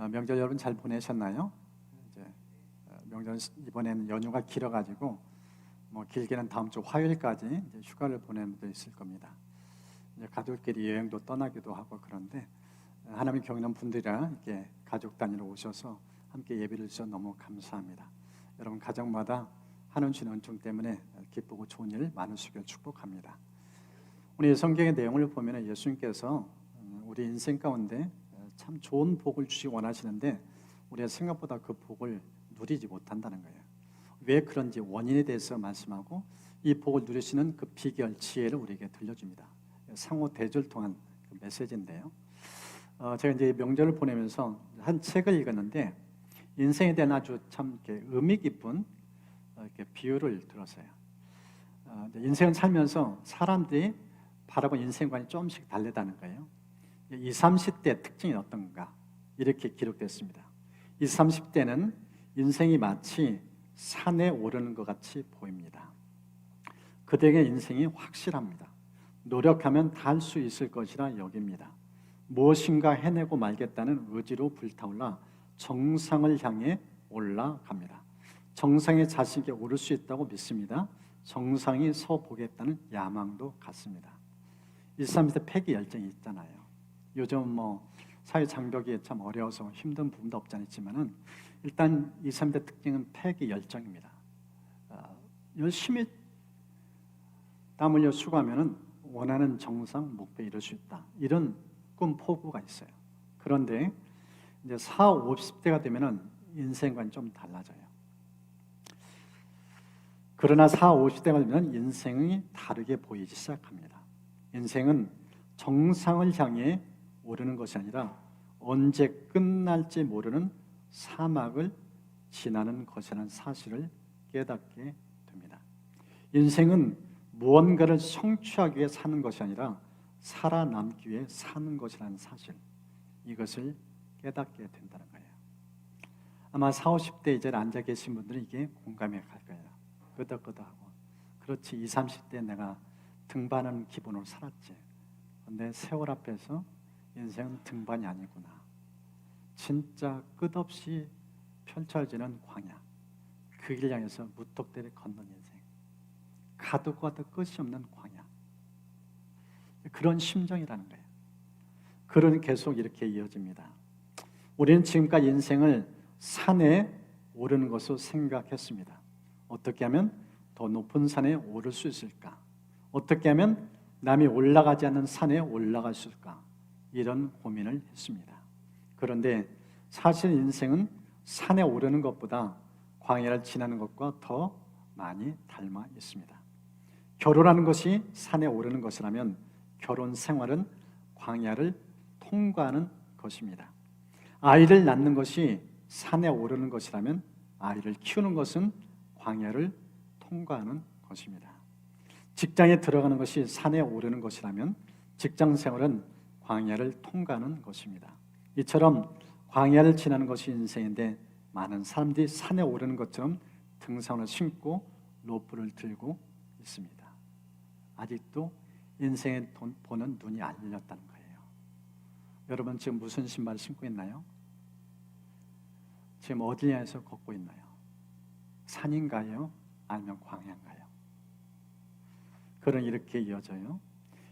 명절 여러분 잘 보내셨나요? 이제 명절 이번에는 연휴가 길어가지고 뭐 길게는 다음 주 화요일까지 이제 휴가를 보내는 분도 있을 겁니다. 이제 가족끼리 여행도 떠나기도 하고 그런데 하나님 경외하는 분들이랑 이렇게 가족 단위로 오셔서 함께 예배를 주셔서 너무 감사합니다. 여러분 가정마다 하나님 주신 은총 때문에 기쁘고 좋은 일 많으시길 축복합니다. 오늘 성경의 내용을 보면 예수님께서 우리 인생 가운데 참 좋은 복을 주시기 원하시는데 우리가 생각보다 그 복을 누리지 못한다는 거예요. 왜 그런지 원인에 대해서 말씀하고 이 복을 누리시는 그 비결, 지혜를 우리에게 들려줍니다. 상호 대조를 통한 그 메시지인데요. 제가 이제 명절을 보내면서 한 책을 읽었는데 인생에 대한 아주 참 이렇게 의미 깊은 이렇게 비유를 들었어요. 인생을 살면서 사람들이 바라본 인생관이 조금씩 다르다는 거예요. 20, 30대 특징이 어떤가 이렇게 기록됐습니다. 20, 30대는 인생이 마치 산에 오르는 것 같이 보입니다. 그들에게 인생이 확실합니다. 노력하면 다 할 수 있을 것이라 여깁니다. 무엇인가 해내고 말겠다는 의지로 불타올라 정상을 향해 올라갑니다. 정상에 자신 있게 오를 수 있다고 믿습니다. 정상이 서 보겠다는 야망도 같습니다. 20, 30대 패기 열정이 있잖아요. 요즘 뭐 사회 장벽이 참 어려워서 힘든 부분도 없지 않지만은 일단 20, 30대 특징은 패기 열정입니다. 열심히 땀 흘려 수고하면은 원하는 정상 목표에 이룰 수 있다. 이런 꿈 포부가 있어요. 그런데 이제 40, 50대가 되면은 인생관이 좀 달라져요. 그러나 40, 50대가 되면 인생이 다르게 보이기 시작합니다. 인생은 정상을 향해 오르는 것이 아니라 언제 끝날지 모르는 사막을 지나는 것이라는 사실을 깨닫게 됩니다. 인생은 무언가를 성취하기 위해 사는 것이 아니라 살아남기 위해 사는 것이라는 사실, 이것을 깨닫게 된다는 거예요. 아마 40, 50대 이제 앉아 계신 분들은 이게 공감해 갈 거예요. 끄덕끄덕하고 그렇지 20, 30대 내가 등반하는 기분으로 살았지. 근데 세월 앞에서 인생은 등반이 아니구나. 진짜 끝없이 펼쳐지는 광야. 그 길 향해서 무턱대고 걷는 인생. 가도 끝이 없는 광야. 그런 심정이라는 거예요. 글은 계속 이렇게 이어집니다. 우리는 지금까지 인생을 산에 오르는 것으로 생각했습니다. 어떻게 하면 더 높은 산에 오를 수 있을까? 어떻게 하면 남이 올라가지 않는 산에 올라갈 수 있을까? 이런 고민을 했습니다. 그런데 사실 인생은 산에 오르는 것보다 광야를 지나는 것과 더 많이 닮아 있습니다. 결혼하는 것이 산에 오르는 것이라면 결혼 생활은 광야를 통과하는 것입니다. 아이를 낳는 것이 산에 오르는 것이라면 아이를 키우는 것은 광야를 통과하는 것입니다. 직장에 들어가는 것이 산에 오르는 것이라면 직장 생활은 광야를 통과하는 것입니다. 이처럼 광야를 지나는 것이 인생인데 많은 사람들이 산에 오르는 것처럼 등산을 신고 로프를 들고 있습니다. 아직도 인생에 보는 눈이 안 열렸다는 거예요. 여러분 지금 무슨 신발을 신고 있나요? 지금 어디 향해서 걷고 있나요? 산인가요? 아니면 광야인가요? 글은 이렇게 이어져요.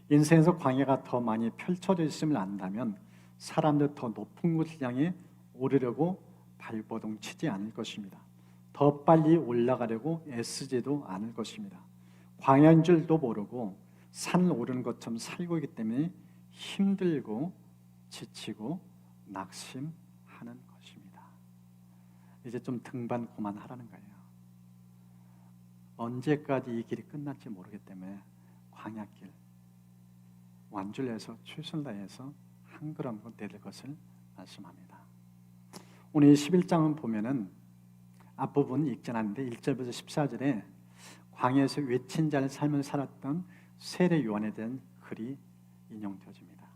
인생에서 광야가 더 많이 펼쳐져 있음을 안다면 사람들 더 높은 곳을 향해 오르려고 발버둥 치지 않을 것입니다. 더 빨리 올라가려고 애쓰지도 않을 것입니다. 광야인 줄도 모르고 산을 오르는 것처럼 살고 있기 때문에 힘들고 지치고 낙심하는 것입니다. 이제 좀 등반 그만하라는 거예요. 언제까지 이 길이 끝날지 모르기 때문에 광야길 완주를 해서 최선을 다해서 한 걸음 내릴 것을 말씀합니다. 오늘 11장은 보면은 앞부분 읽지 않았는데 1절부터 14절에 광야에서 외친 자를 삶을 살았던 세례 요한에 대한 글이 인용되어집니다.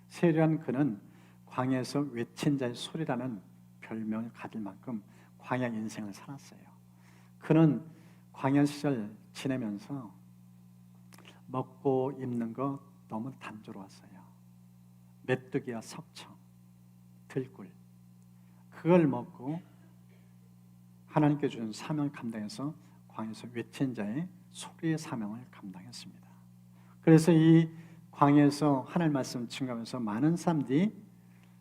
세례한 그는 광야에서 외친 자의 소리라는 별명을 가질 만큼 광야 인생을 살았어요. 그는 광야 시절 지내면서 먹고 입는 거 너무 단조로웠어요. 메뚜기와 석청, 들꿀 그걸 먹고 하나님께 주신 사명을 감당해서 광야에서 외친 자의 소리의 사명을 감당했습니다. 그래서 이 광야에서 하나님 말씀을 증거하면서 많은 사람들이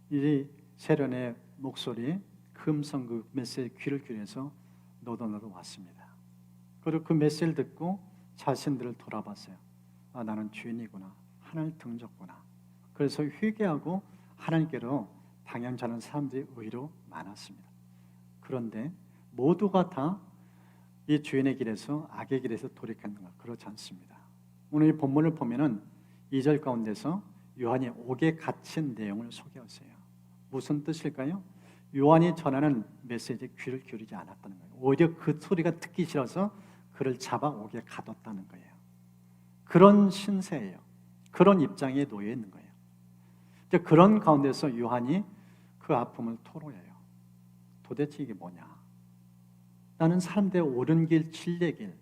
이 세련의 목소리, 그 음성, 그 메시지에 귀를 기울여서 너도 왔습니다. 그리고 그 메시지를 듣고 자신들을 돌아봤어요. 아, 나는 죄인이구나. 하나님을 등졌구나. 그래서 회개하고 하나님께로 방향 잡는 사람들이 의외로 많았습니다. 그런데 모두가 다 이 죄인의 길에서 악의 길에서 돌이켰는가? 그렇지 않습니다. 오늘 이 본문을 보면은 2절 가운데서 요한이 옥에 갇힌 내용을 소개하세요. 무슨 뜻일까요? 요한이 전하는 메시지에 귀를 기울이지 않았다는 거예요. 오히려 그 소리가 듣기 싫어서 그를 잡아 옥에 가뒀다는 거예요. 그런 신세예요. 그런 입장에 놓여 있는 거예요. 이제 그런 가운데서 요한이 그 아픔을 토로해요. 도대체 이게 뭐냐? 나는 사람들의 옳은 길, 진리의 길,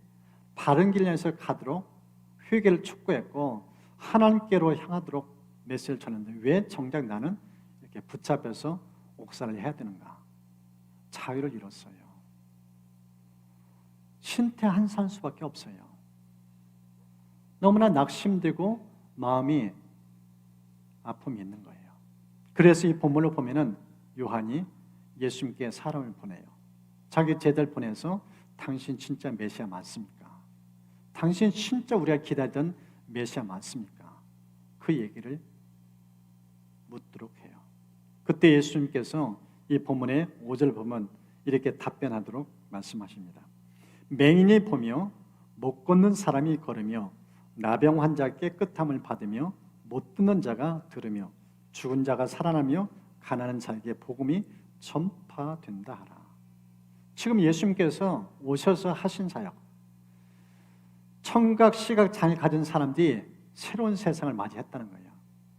바른 길에서 가도록 회개를 촉구했고 하나님께로 향하도록 메시지를 전했는데 왜 정작 나는 이렇게 붙잡혀서 옥살을 해야 되는가? 자유를 잃었어요. 신태한산할 수밖에 없어요. 너무나 낙심되고 마음이 아픔이 있는 거예요. 그래서 이 본문을 보면은 요한이 예수님께 사람을 보내요. 자기 제자를 보내서 당신 진짜 메시아 맞습니까? 당신 진짜 우리가 기다리던 메시아 맞습니까? 그 얘기를 묻도록 해요. 그때 예수님께서 이 본문의 5절 보면 이렇게 답변하도록 말씀하십니다. 맹인이 보며 못 걷는 사람이 걸으며 나병 환자 깨끗함을 받으며 못 듣는 자가 들으며 죽은 자가 살아나며 가난한 자에게 복음이 전파된다 하라. 지금 예수님께서 오셔서 하신 사역, 청각, 시각 장애 가진 사람들이 새로운 세상을 맞이했다는 거예요.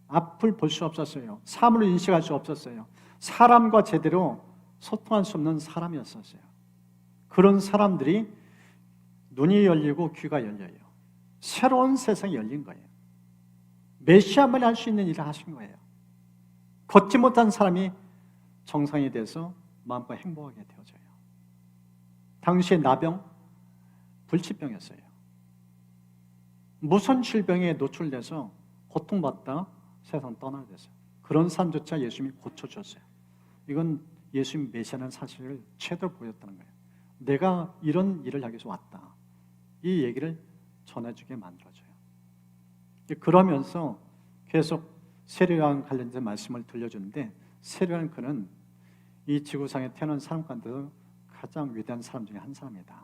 앞을 볼 수 없었어요. 사물을 인식할 수 없었어요. 사람과 제대로 소통할 수 없는 사람이었었어요. 그런 사람들이 눈이 열리고 귀가 열려요. 새로운 세상이 열린 거예요. 메시아만 할 수 있는 일을 하신 거예요. 걷지 못한 사람이 정상이 돼서 마음껏 행복하게 되어져요. 당시에 나병, 불치병이었어요. 무슨 질병에 노출돼서 고통받다 세상 떠나야 됐어요. 그런 사람조차 예수님이 고쳐줬어요. 이건 예수님 메시아라는 사실을 제대로 보였다는 거예요. 내가 이런 일을 하기 위해서 왔다. 이 얘기를 전해주게 만들어줘요. 그러면서 계속 세례요한 관련된 말씀을 들려주는데 세례요한 그는 이 지구상에 태어난 사람 가운데서 가장 위대한 사람 중에 한 사람이다.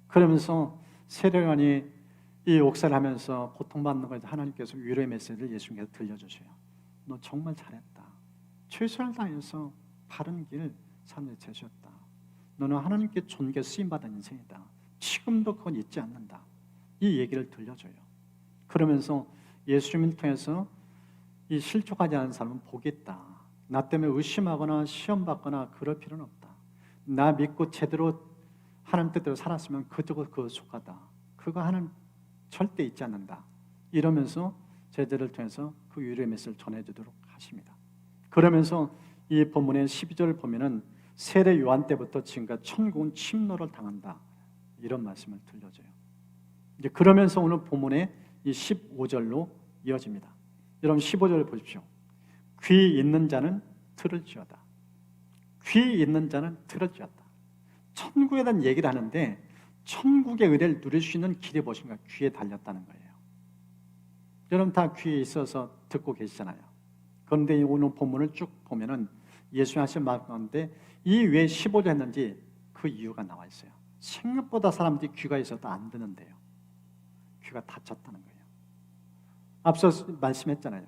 그러면서 세례요한이 이 옥살을 하면서 고통받는 것에 하나님께서 위로의 메시지를 예수님께서 들려주세요. 너 정말 잘했다. 최선을 다해서 바른 길 삶에 제시했다. 너는 하나님께 존귀 쓰임받은 인생이다. 지금도 그건 잊지 않는다. 이 얘기를 들려줘요. 그러면서 예수님을 통해서 이 실족하지 않은 사람은 복이 있다. 나 때문에 의심하거나 시험받거나 그럴 필요는 없다. 나 믿고 제대로 하나님 뜻대로 살았으면 그거 속하다. 그거 하나님 절대 잊지 않는다. 이러면서 제자를 통해서 그 위로의 메시지를 전해주도록 하십니다. 그러면서 이 본문의 12절을 보면은 세례 요한 때부터 지금까지 천국은 침노를 당한다. 이런 말씀을 들려줘요. 이제 그러면서 오늘 본문의 이 15절로 이어집니다. 여러분 15절을 보십시오. 귀 있는 자는 들을지어다. 귀 있는 자는 들을지어다. 천국에 대한 얘기를 하는데 천국의 의를 누릴 수 있는 길이 무엇인가? 귀에 달렸다는 거예요. 여러분 다 귀에 있어서 듣고 계시잖아요. 그런데 오늘 본문을 쭉 보면은 예수님 하신 말 가운데 이 왜 15절 했는지 그 이유가 나와 있어요. 생각보다 사람들이 귀가 있어도 안 듣는데요. 귀가 닫혔다는 거예요. 앞서 말씀했잖아요.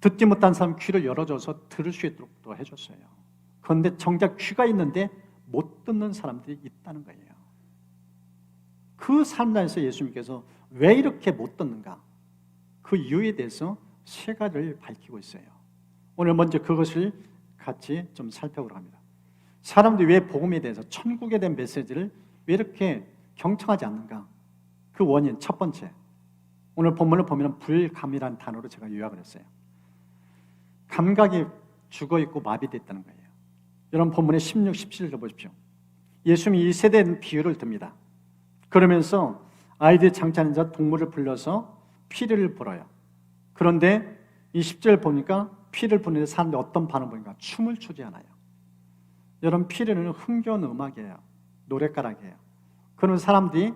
듣지 못한 사람 귀를 열어줘서 들을 수 있도록 또 해줬어요. 그런데 정작 귀가 있는데 못 듣는 사람들이 있다는 거예요. 그 사람들에서 예수님께서 왜 이렇게 못 듣는가? 그 이유에 대해서 세 가지를 밝히고 있어요. 오늘 먼저 그것을 같이 좀 살펴보려 합니다. 사람들이 왜 복음에 대해서 천국에 대한 메시지를 왜 이렇게 경청하지 않는가? 그 원인 첫 번째, 오늘 본문을 보면 불감이라는 단어로 제가 요약을 했어요. 감각이 죽어있고 마비됐다는 거예요. 여러분 본문의 16, 17절 보십시오. 예수님이 이 세대의 비유를 듭니다. 그러면서 아이들이 장차는 자 동물을 불러서 피를 불어요. 그런데 이 10절 보니까 피를 부는데 사람들이 어떤 반응을 보니까 춤을 추지 않아요. 여러분 피르는 흥겨운 음악이에요. 노랫가락이에요. 그러면 사람들이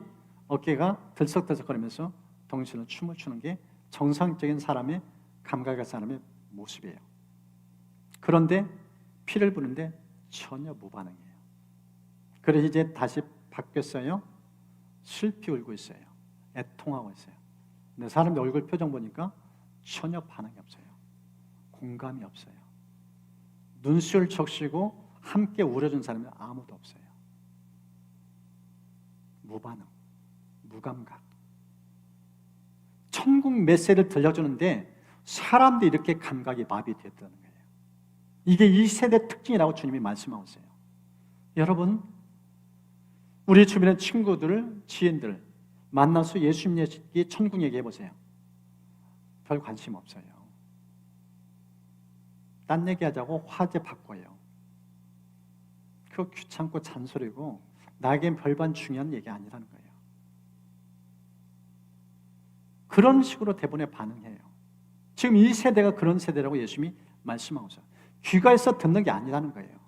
어깨가 들썩들썩거리면서 동시에 춤을 추는 게 정상적인 사람의 감각의 사람의 모습이에요. 그런데 피를 부는데 전혀 무반응이에요. 그래서 이제 다시 바뀌었어요. 슬피 울고 있어요. 애통하고 있어요. 근데 사람들 얼굴 표정 보니까 전혀 반응이 없어요. 공감이 없어요. 눈시울 적시고 함께 울어준 사람이 아무도 없어요. 무반응, 무감각. 천국 메시지를 들려주는데 사람들이 이렇게 감각이 마비되었다는 거예요. 이게 이 세대 특징이라고 주님이 말씀하고 있어요. 여러분, 우리 주변의 친구들, 지인들 만나서 예수님 얘기, 천국 얘기해 보세요. 별 관심 없어요. 딴 얘기하자고 화제 바꿔요. 그거 귀찮고 잔소리고 나에겐 별반 중요한 얘기 아니라는 거예요. 그런 식으로 대부분에 반응해요. 지금 이 세대가 그런 세대라고 예수님이 말씀하고 있어요. 귀가 있어 듣는 게 아니라는 거예요.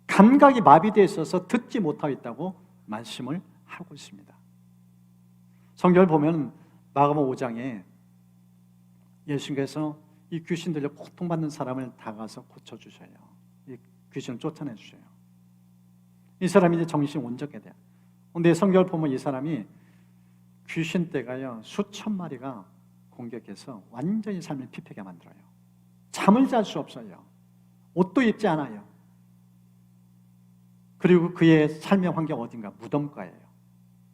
감각이 마비되어 있어서 듣지 못하고 있다고 말씀을 하고 있습니다. 성경을 보면 마가복음 5장에 예수님께서 이 귀신 들려 고통받는 사람을 다가가서 고쳐주셔요. 이 귀신을 쫓아내주셔요. 이 사람이 이제 정신이 온전하게 돼요. 근데 성경을 보면 이 사람이 귀신 떼가요 수천 마리가 공격해서 완전히 삶을 피폐하게 만들어요. 잠을 잘 수 없어요. 옷도 입지 않아요. 그리고 그의 삶의 환경 어딘가 무덤가예요.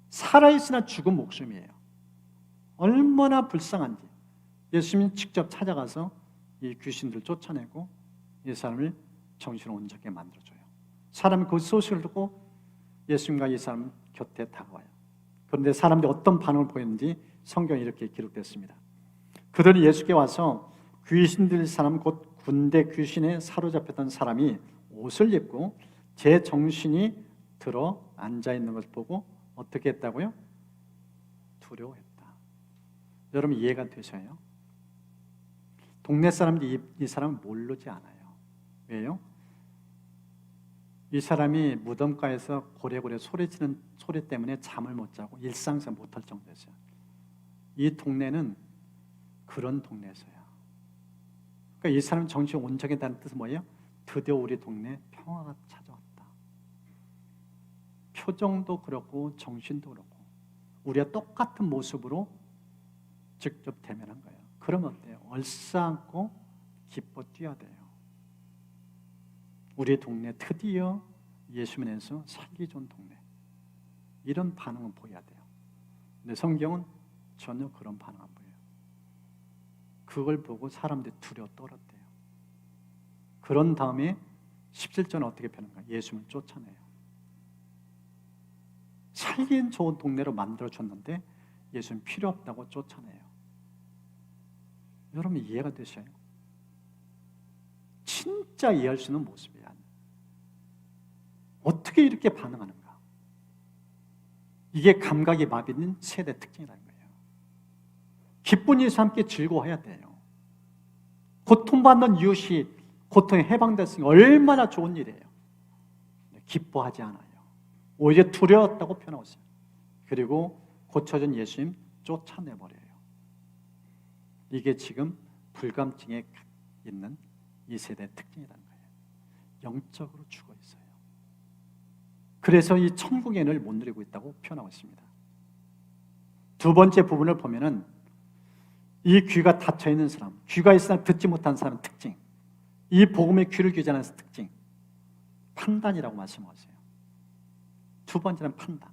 살아있으나 죽은 목숨이에요. 얼마나 불쌍한지 예수님이 직접 찾아가서 이 귀신들을 쫓아내고 이 사람을 정신을 온전하게 만들어줘요. 사람이 그 소식을 듣고 예수님과 이 사람 곁에 다가와요. 그런데 사람들이 어떤 반응을 보였는지 성경에 이렇게 기록됐습니다. 그들이 예수께 와서 귀신 들린 사람 곧 군대 귀신에 사로잡혔던 사람이 옷을 입고 제 정신이 들어 앉아있는 것을 보고 어떻게 했다고요? 두려워했다. 여러분 이해가 되셔요? 동네 사람들이 이 사람을 모르지 않아요. 왜요? 이 사람이 무덤가에서 고래고래 소리치는 소리 때문에 잠을 못 자고 일상생활 못할 정도였어요. 이 동네는 그런 동네였어요. 그러니까 이 사람 정신이 온전하다는 뜻은 뭐예요? 드디어 우리 동네에 평화가 찾아왔다. 표정도 그렇고 정신도 그렇고 우리가 똑같은 모습으로 직접 대면한 거예요. 그러면 어때요? 얼싸안고 기뻐 뛰어야 돼요. 우리 동네 드디어 예수 안에서 살기 좋은 동네. 이런 반응은 보여야 돼요. 근데 성경은 전혀 그런 반응 안 보여요. 그걸 보고 사람들이 두려워 떨었대요. 그런 다음에 17절은 어떻게 펴는가? 예수님을 쫓아내요. 살기엔 좋은 동네로 만들어줬는데 예수님 필요 없다고 쫓아내요. 여러분 이해가 되셔요? 진짜 이해할 수 있는 모습이야. 어떻게 이렇게 반응하는가? 이게 감각이 마비된 세대 특징이라는 거예요. 기쁜 예수 함께 즐거워해야 돼요. 고통받는 이웃이 고통에 해방됐으니 얼마나 좋은 일이에요. 기뻐하지 않아요. 오히려 두려웠다고 표현하고 있어요. 그리고 고쳐진 예수님 쫓아내버려요. 이게 지금 불감증에 있는 이 세대의 특징이라는 거예요. 영적으로 죽어 있어요. 그래서 이 천국의 은혜를 못 누리고 있다고 표현하고 있습니다. 두 번째 부분을 보면은 이 귀가 닫혀 있는 사람, 귀가 있으나 듣지 못한 사람의 특징, 이 복음의 귀를 귀자는 특징, 판단이라고 말씀하세요. 두 번째는 판단.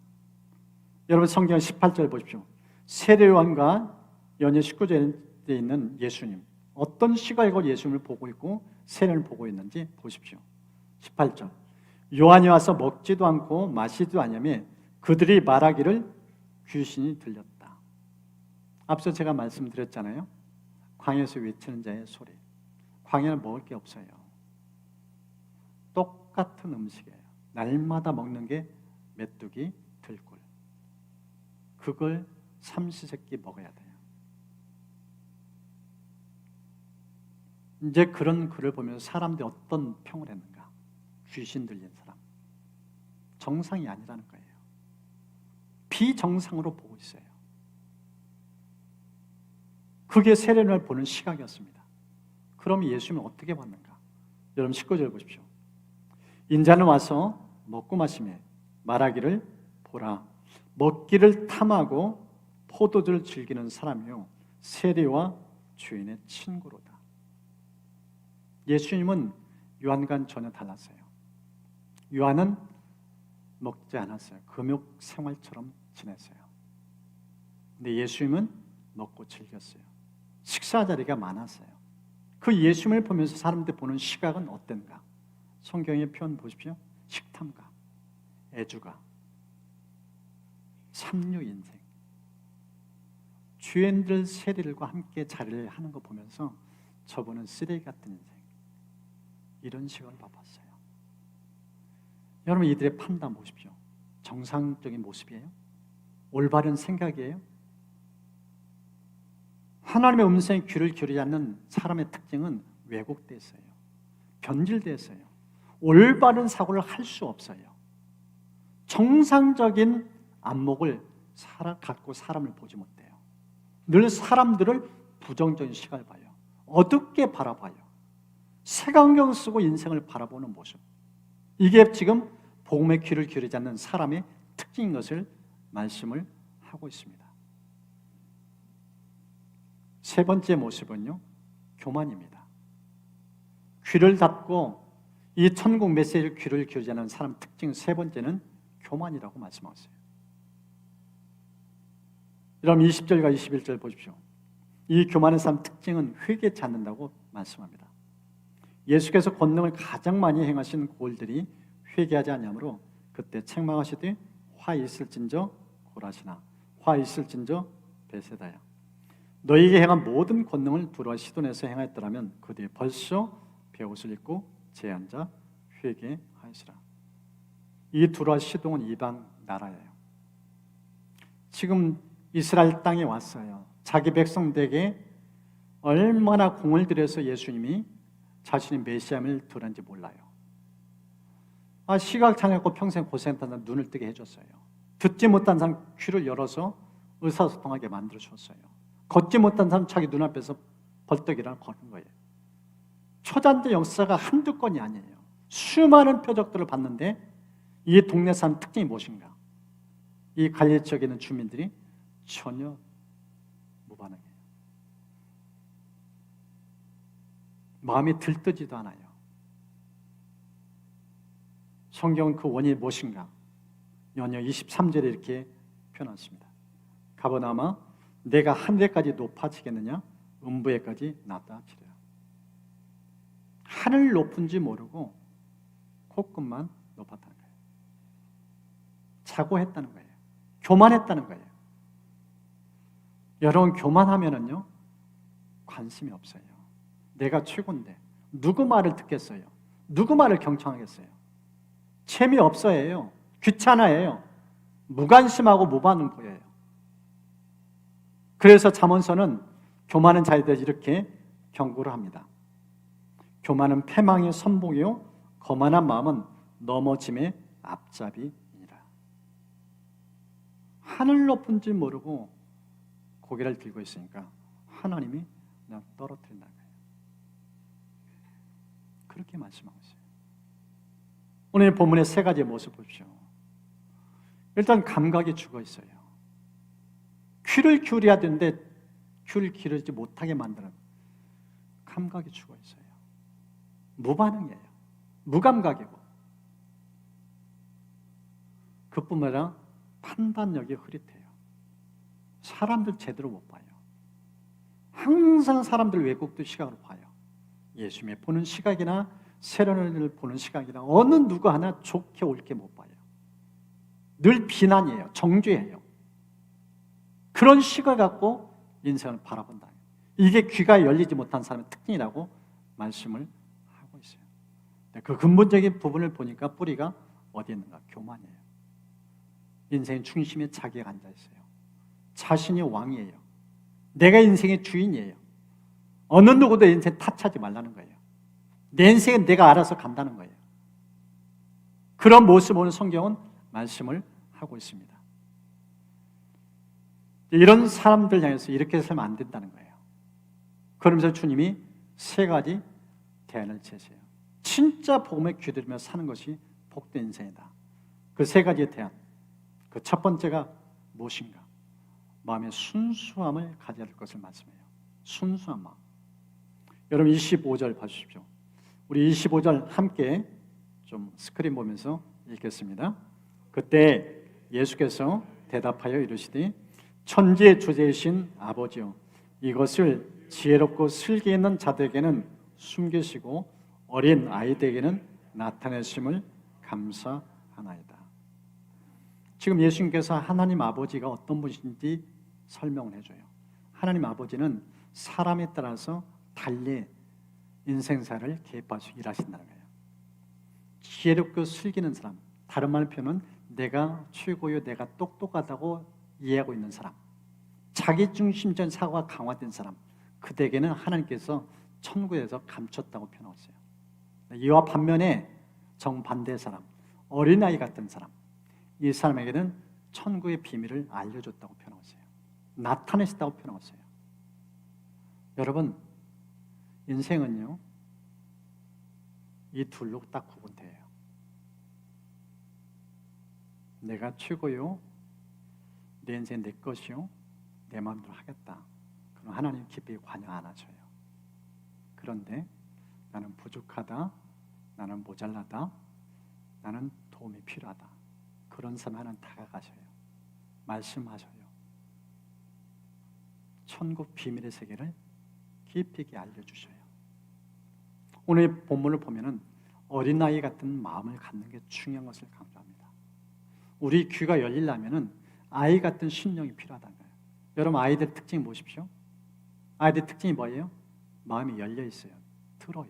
여러분 성경 18절 보십시오. 세례요한과 연예 19절에 있는 예수님, 어떤 시각으로 예수님을 보고 있고 세례를 보고 있는지 보십시오. 18절. 요한이 와서 먹지도 않고 마시지도 않으며 그들이 말하기를 귀신이 들렸다. 앞서 제가 말씀드렸잖아요. 광야에서 외치는 자의 소리. 광야는 먹을 게 없어요. 똑같은 음식이에요. 날마다 먹는 게 메뚜기, 들꿀. 그걸 삼시세끼 먹어야 돼요. 이제 그런 글을 보면서 사람들이 어떤 평을 했는가? 귀신 들린 사람. 정상이 아니라는 거예요. 비정상으로 보고 있어요. 그게 세례를 보는 시각이었습니다. 그럼 예수님은 어떻게 봤는가? 여러분 19절 보십시오. 인자는 와서 먹고 마시며 말하기를 보라, 먹기를 탐하고 포도주를 즐기는 사람이요 세리와 주인의 친구로다. 예수님은 요한과는 전혀 달랐어요. 요한은 먹지 않았어요. 금욕 생활처럼 지냈어요. 근데 예수님은 먹고 즐겼어요. 식사 자리가 많았어요. 그 예수님을 보면서 사람들 보는 시각은 어떤가? 성경의 표현 보십시오. 식탐가, 애주가, 삼류 인생. 주인들 세리들과 함께 자리를 하는 거 보면서 저분은 쓰레기 같은 인생. 이런 시각을 봐봤어요. 여러분 이들의 판단 보십시오. 정상적인 모습이에요? 올바른 생각이에요? 하나님의 음성에 귀를 기울이지 않는 사람의 특징은 왜곡되어 있어요. 변질되어 있어요. 올바른 사고를 할 수 없어요. 정상적인 안목을 갖고 사람을 보지 못해요. 늘 사람들을 부정적인 시각을 봐요. 어둡게 바라봐요. 색안경 쓰고 인생을 바라보는 모습. 이게 지금 복음의 귀를 기울이지 않는 사람의 특징인 것을 말씀을 하고 있습니다. 세 번째 모습은요, 교만입니다. 귀를 닫고 이 천국 메시지를 귀를 기울이지 않는 사람 특징 세 번째는 교만이라고 말씀하셨어요. 여러분 20절과 21절 보십시오. 이 교만한 사람 특징은 회개치 않는다고 말씀합니다. 예수께서 권능을 가장 많이 행하신 고을들이 회개하지 않으므로 그때 책망하시되 화 있을진저 고라시나 화 있을진저 베세다야. 너희에게 행한 모든 권능을 두루와 시돈에서 행하였더라면 그 뒤에 벌써 베옷을 입고 제앉아 회개하시라. 이 두루와 시돈은 이방 나라예요. 지금 이스라엘 땅에 왔어요. 자기 백성들에게 얼마나 공을 들여서 예수님이 자신이 메시아임을 드러낸지 몰라요. 시각 장애고 평생 고생했던 사람 눈을 뜨게 해줬어요. 듣지 못한 사람 귀를 열어서 의사소통하게 만들어줬어요. 걷지 못한 사람 자기 눈앞에서 벌떡이라 걷는 거예요. 초잔대 역사가 한두 건이 아니에요. 수많은 표적들을 봤는데 이 동네 사람 특징이 무엇인가? 이 갈릴리 지역에 있는 주민들이 전혀 무반응해요. 마음이 들뜨지도 않아요. 성경은 그 원인이 무엇인가? 연여 23절에 이렇게 표현했습니다. 가버나마 내가 하늘에까지 높아지겠느냐? 음부에까지 낮아지리라. 하늘 높은지 모르고 코끝만 높았다는 거예요. 자고했다는 거예요. 교만했다는 거예요. 여러분 교만하면은요 관심이 없어요. 내가 최고인데 누구 말을 듣겠어요? 누구 말을 경청하겠어요? 재미없어요. 귀찮아해요. 무관심하고 무반응 보여요. 그래서 잠언서는 교만한 자에 대해 이렇게 경고를 합니다. 교만은 패망의 선봉이요 거만한 마음은 넘어짐의 앞잡이니라. 하늘 높은지 모르고 고개를 들고 있으니까 하나님이 그냥 떨어뜨린다는 거예요. 그렇게 말씀하고 있어요. 오늘 본문의 세 가지의 모습 보십시오. 일단 감각이 죽어 있어요. 귀를 기울여야 되는데 귀를 기울이지 못하게 만드는 감각이 죽어 있어요. 무반응이에요. 무감각이고 그뿐만 아니라 판단력이 흐릿해요. 사람들 제대로 못 봐요. 항상 사람들 왜곡된 시각으로 봐요. 예수님의 보는 시각이나 세련을 보는 시각이나 어느 누구 하나 좋게 옳게 못 봐요. 늘 비난이에요. 정죄예요. 그런 시각을 갖고 인생을 바라본다. 이게 귀가 열리지 못한 사람의 특징이라고 말씀을 하고 있어요. 그 근본적인 부분을 보니까 뿌리가 어디 있는가? 교만이에요. 인생의 중심에 자기가 앉아 있어요. 자신이 왕이에요. 내가 인생의 주인이에요. 어느 누구도 인생 탓하지 말라는 거예요. 내 인생은 내가 알아서 간다는 거예요. 그런 모습을 오늘 성경은 말씀을 하고 있습니다. 이런 사람들 향해서 이렇게 살면 안 된다는 거예요. 그러면서 주님이 세 가지 대안을 제시해요. 진짜 복음에 귀들으며 사는 것이 복된 인생이다. 그 세 가지의 대안. 그 첫 번째가 무엇인가? 마음의 순수함을 가져야 할 것을 말씀해요. 순수한 마음. 여러분 25절 봐주십시오. 우리 25절 함께 좀 스크린 보면서 읽겠습니다. 그때 예수께서 대답하여 이르시되 천지의 주제이신 아버지여 이것을 지혜롭고 슬기 있는 자들에게는 숨기시고 어린 아이들에게는 나타내심을 감사하나이다. 지금 예수님께서 하나님 아버지가 어떤 분이신지 설명을 해줘요. 하나님 아버지는 사람에 따라서 달리 인생사를 개입하셔 일하신다는 거예요. 지혜롭고 슬기는 사람, 다른 말로 표현은 내가 최고요, 내가 똑똑하다고 이해하고 있는 사람, 자기중심적인 사고가 강화된 사람, 그대에게는 하나님께서 천국에서 감췄다고 표현하고 있어요. 이와 반면에 정반대의 사람, 어린아이 같은 사람, 이 사람에게는 천국의 비밀을 알려줬다고 표현하고 있어요. 나타내셨다고 표현하고 있어요. 여러분, 인생은요, 이 둘로 딱 구분돼요. 내가 최고요, 내 인생 내 것이요, 내 마음대로 하겠다. 그럼 하나님 깊이 관여 안 하셔요. 그런데 나는 부족하다, 나는 모자라다, 나는 도움이 필요하다. 그런 사람 하나님 다가가셔요. 말씀하셔요. 천국 비밀의 세계를 깊이 있게 알려주셔요. 오늘 본문을 보면은 어린아이 같은 마음을 갖는 게 중요한 것을 강조합니다. 우리 귀가 열리려면은 아이 같은 심령이 필요하다는 거예요. 여러분 아이들 특징이 무엇이십시오? 아이들 특징이 뭐예요? 마음이 열려 있어요. 들어요.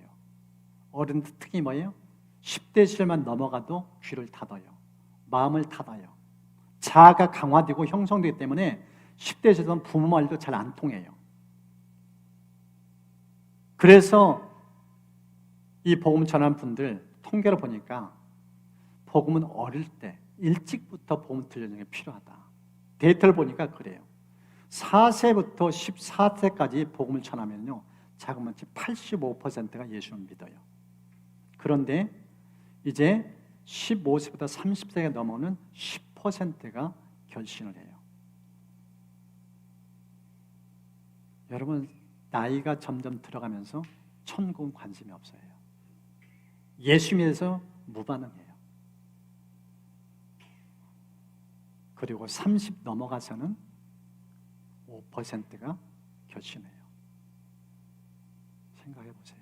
어른들 특징이 뭐예요? 10대 시절만 넘어가도 귀를 닫아요. 마음을 닫아요. 자아가 강화되고 형성되기 때문에 10대 시절은 부모 말도 잘 안 통해요. 그래서 이 복음 전하는 분들 통계를 보니까 복음은 어릴 때 일찍부터 복음 들려주는 게 필요하다. 데이터를 보니까 그래요. 4세부터 14세까지 복음을 전하면요, 자그마치 85%가 예수를 믿어요. 그런데 이제 15세부터 30세가 넘어오는 10%가 결신을 해요. 여러분, 나이가 점점 들어가면서 천국은 관심이 없어요. 예수님에서 무반응해요. 그리고 30 넘어가서는 5%가 결신해요. 생각해 보세요.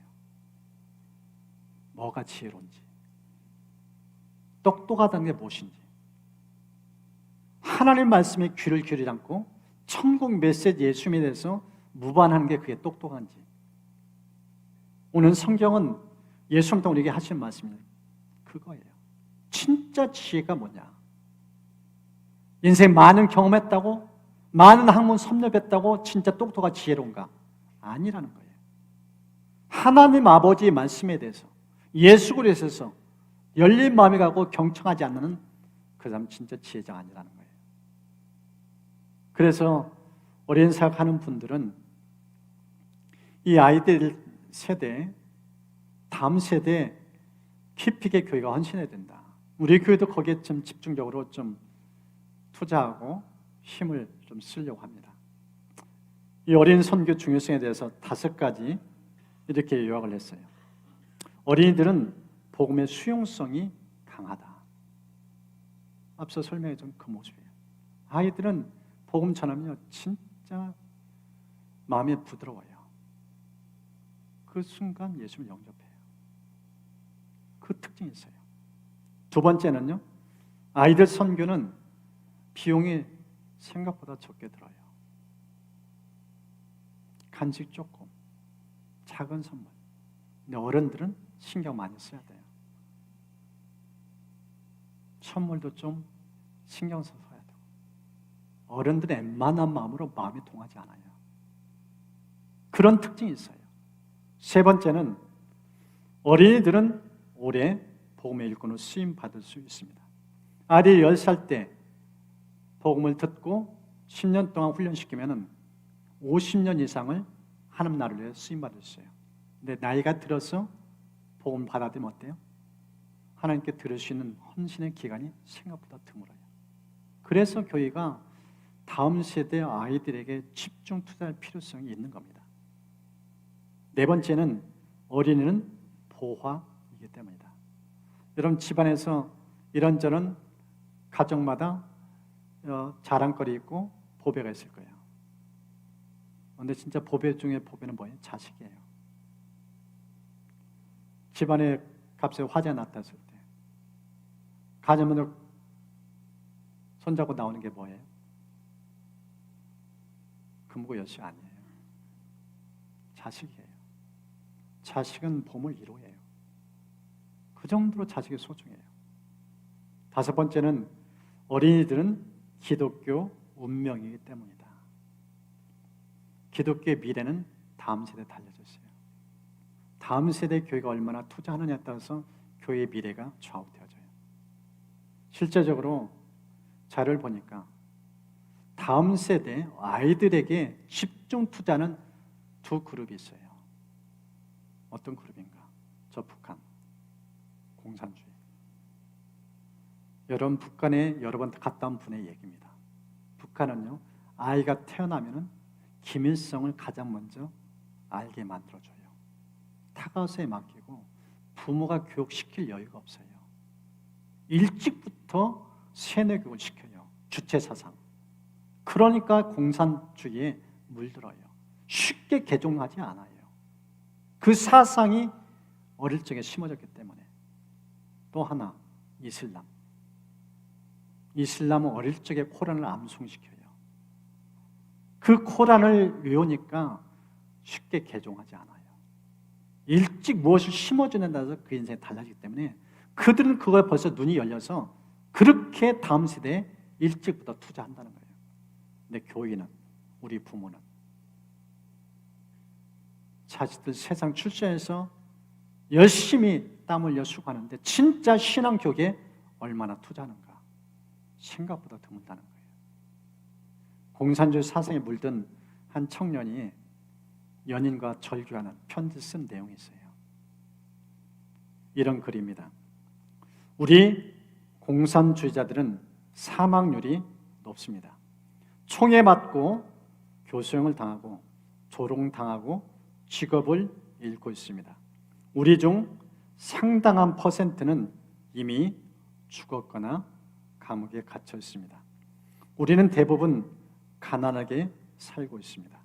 뭐가 지혜로운지, 똑똑하다는 게 무엇인지, 하나님 말씀에 귀를 기울이지 않고 천국 메시지 예수님에 대해서 무반하는 게 그게 똑똑한지. 오늘 성경은 예수님 통해 우리에게 하시는 말씀이 그거예요. 진짜 지혜가 뭐냐? 인생 많은 경험했다고, 많은 학문 섭렵했다고 진짜 똑똑한 지혜로운가? 아니라는 거예요. 하나님 아버지의 말씀에 대해서 예수 그리스도에서 열린 마음이 가고 경청하지 않는 그 사람 진짜 지혜자가 아니라는 거예요. 그래서 어린 사역하는 분들은 이 아이들 세대, 다음 세대 깊이 있게 교회가 헌신해야 된다. 우리 교회도 거기에 좀 집중적으로 좀 투자하고 힘을 좀 쓰려고 합니다. 이 어린 선교 중요성에 대해서 5가지 이렇게 요약을 했어요. 어린이들은 복음의 수용성이 강하다. 앞서 설명해 준 그 모습이에요. 아이들은 복음 전하면 진짜 마음이 부드러워요. 그 순간 예수를 영접해요. 그 특징이 있어요. 두 번째는요, 아이들 선교는 비용이 생각보다 적게 들어요. 간식 조금, 작은 선물. 근데 어른들은 신경 많이 써야 돼요. 선물도 좀 신경 써서 해야 되고, 어른들의 엠만한 마음으로 마음이 통하지 않아요. 그런 특징이 있어요. 세 번째는 어린이들은 오래 복음의 일꾼으로 쓰임받을 수 있습니다. 아들이 10살 때 복음을 듣고 10년 동안 훈련시키면 50년 이상을 하나님 나라를 위해 쓰임받을 수 있어요. 근데 나이가 들어서 복음을 받아들이면 어때요? 하나님께 들을 수 있는 헌신의 기간이 생각보다 드물어요. 그래서 교회가 다음 세대 아이들에게 집중 투자할 필요성이 있는 겁니다. 네 번째는 어린이는 보화이기 때문이다. 여러분 집안에서 이런저런 가정마다 자랑거리 있고 보배가 있을 거예요. 그런데 진짜 보배 중에 보배는 뭐예요? 자식이에요. 집안에 값에 화재가 났다 했을 때 가정문을 손잡고 나오는 게 뭐예요? 금고 여시 아니에요. 자식이에요. 자식은 보물 1호예요. 그 정도로 자식이 소중해요. 다섯 번째는 어린이들은 기독교 운명이기 때문이다. 기독교의 미래는 다음 세대에 달려져 있어요. 다음 세대 교회가 얼마나 투자하느냐에 따라서 교회의 미래가 좌우되어져요. 실제적으로 자료를 보니까 다음 세대 아이들에게 집중 투자는 두 그룹이 있어요. 어떤 그룹인가? 저 북한, 공산주의. 여러분 북한에 여러 번 갔다 온 분의 얘기입니다. 북한은요, 아이가 태어나면은 김일성을 가장 먼저 알게 만들어줘요. 타가수에 맡기고 부모가 교육시킬 여유가 없어요. 일찍부터 세뇌 교육을 시켜요. 주체사상. 그러니까 공산주의에 물들어요. 쉽게 개종하지 않아요. 그 사상이 어릴 적에 심어졌기 때문에. 또 하나, 이슬람. 이슬람은 어릴 적에 코란을 암송시켜요. 그 코란을 외우니까 쉽게 개종하지 않아요. 일찍 무엇을 심어주는 데서 그 인생이 달라지기 때문에 그들은 그거에 벌써 눈이 열려서 그렇게 다음 세대에 일찍부터 투자한다는 거예요. 근데 교회는, 우리 부모는 자식들 세상 출세해서 열심히 땀 흘려 수고하는데 진짜 신앙 교육에 얼마나 투자하는가 생각보다 드문다는 거예요. 공산주의 사상에 물든 한 청년이 연인과 절규하는 편지 쓴 내용이 있어요. 이런 글입니다. 우리 공산주의자들은 사망률이 높습니다. 총에 맞고 교수형을 당하고 조롱당하고 직업을 잃고 있습니다. 우리 중 상당한 퍼센트는 이미 죽었거나 감옥에 갇혀 있습니다. 우리는 대부분 가난하게 살고 있습니다.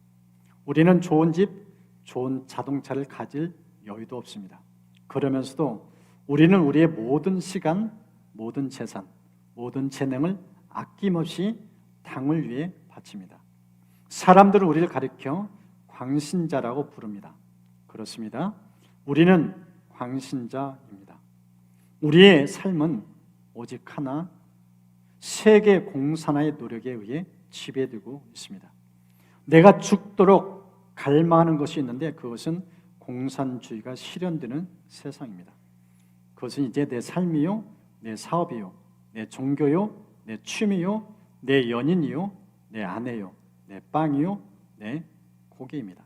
우리는 좋은 집, 좋은 자동차를 가질 여유도 없습니다. 그러면서도 우리는 우리의 모든 시간, 모든 재산, 모든 재능을 아낌없이 당을 위해 바칩니다. 사람들은 우리를 가리켜 광신자라고 부릅니다. 그렇습니다. 우리는 광신자입니다. 우리의 삶은 오직 하나, 세계 공산화의 노력에 의해 지배되고 있습니다. 내가 죽도록 갈망하는 것이 있는데 그것은 공산주의가 실현되는 세상입니다. 그것은 이제 내 삶이요, 내 사업이요, 내 종교요, 내 취미요, 내 연인이요, 내 아내요, 내 빵이요, 내 고기입니다.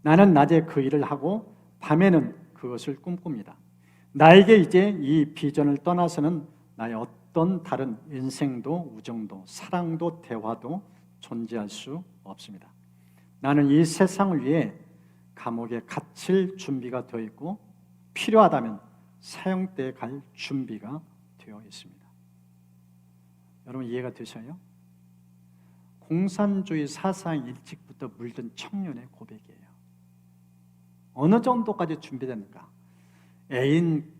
나는 낮에 그 일을 하고 밤에는 그것을 꿈꿉니다. 나에게 이제 이 비전을 떠나서는 나의 어떤 다른 인생도 우정도 사랑도 대화도 존재할 수 없습니다. 나는 이 세상을 위해 감옥에 갇힐 준비가 되어 있고 필요하다면 사형대에 갈 준비가 되어 있습니다. 여러분 이해가 되셔요? 공산주의 사상 일찍부터 물든 청년의 고백이에요. 어느 정도까지 준비되는가? 애인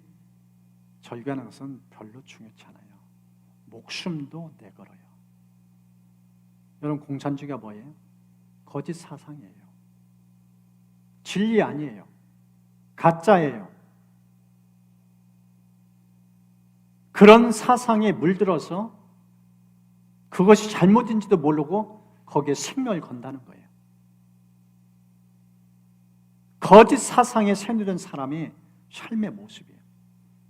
절규하는 것은 별로 중요치 않아요. 목숨도 내걸어요. 여러분 공산주의가 뭐예요? 거짓 사상이에요. 진리 아니에요. 가짜예요. 그런 사상에 물들어서 그것이 잘못인지도 모르고 거기에 생명을 건다는 거예요. 거짓 사상에 새누른 사람의 삶의 모습이에요.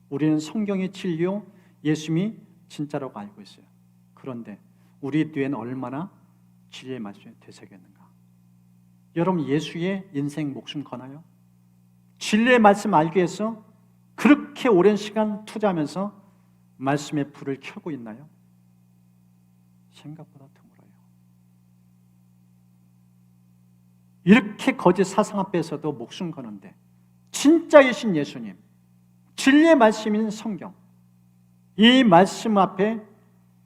우리는 성경의 진리요 예수님이 진짜라고 알고 있어요. 그런데 우리 뒤에는 얼마나 진리의 말씀이 되새겼는가. 여러분, 예수의 인생 목숨 거나요? 진리의 말씀 알기 위해서 그렇게 오랜 시간 투자하면서 말씀의 불을 켜고 있나요? 생각보다 드물어요. 이렇게 거짓 사상 앞에서도 목숨 거는데 진짜이신 예수님, 진리의 말씀인 성경, 이 말씀 앞에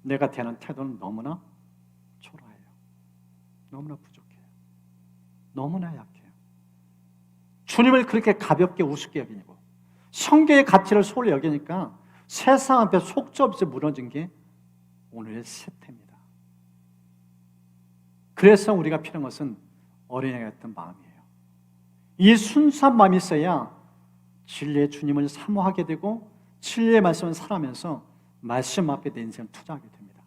내가 대하는 태도는 너무나 초라해요. 너무나 부족해요. 너무나 약해요. 주님을 그렇게 가볍게 우습게 여기고 성경의 가치를 소홀히 여기니까 세상 앞에 속절없이 무너진 게 오늘의 세태입니다. 그래서 우리가 필요한 것은 어린애 같은 마음이에요. 이 순수한 마음이 있어야 진리의 주님을 사모하게 되고 진리의 말씀을 살아가면서 말씀 앞에 내 인생을 투자하게 됩니다.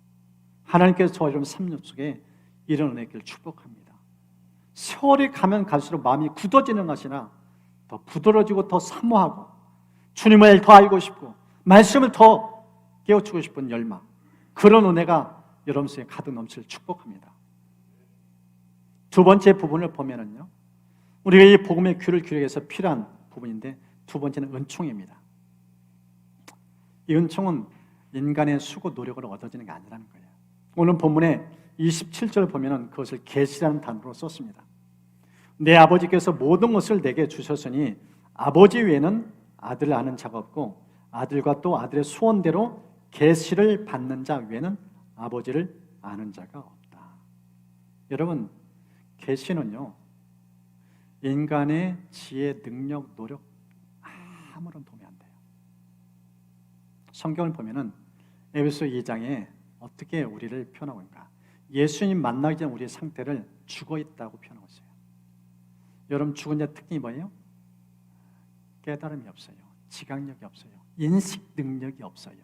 하나님께서 저와 여러분 삶 속에 이런 은혜를 축복합니다. 세월이 가면 갈수록 마음이 굳어지는 것이나 더 부드러워지고 더 사모하고 주님을 더 알고 싶고 말씀을 더 깨우치고 싶은 열망, 그런 은혜가 여러분 속에 가득 넘칠 축복합니다. 두 번째 부분을 보면은요, 우리가 이 복음의 귀를 기울이기 위해서 필요한 부분인데 두 번째는 은총입니다. 이 은총은 인간의 수고 노력으로 얻어지는 게 아니라는 거예요. 오늘 본문에 27절을 보면은 그것을 계시라는 단어로 썼습니다. 내 아버지께서 모든 것을 내게 주셨으니 아버지 외에는 아들을 아는 자가 없고 아들과 또 아들의 소원대로 계시를 받는 자 외에는 아버지를 아는 자가 없다. 여러분, 계시는요 인간의 지혜, 능력, 노력 아무런 도움이 안 돼요. 성경을 보면은 에베소 2장에 어떻게 우리를 표현하고 있는가? 예수님 만나기 전 우리의 상태를 죽어 있다고 표현하고 있어요. 여러분, 죽은 자의 특징이 뭐예요? 깨달음이 없어요. 지각력이 없어요. 인식 능력이 없어요.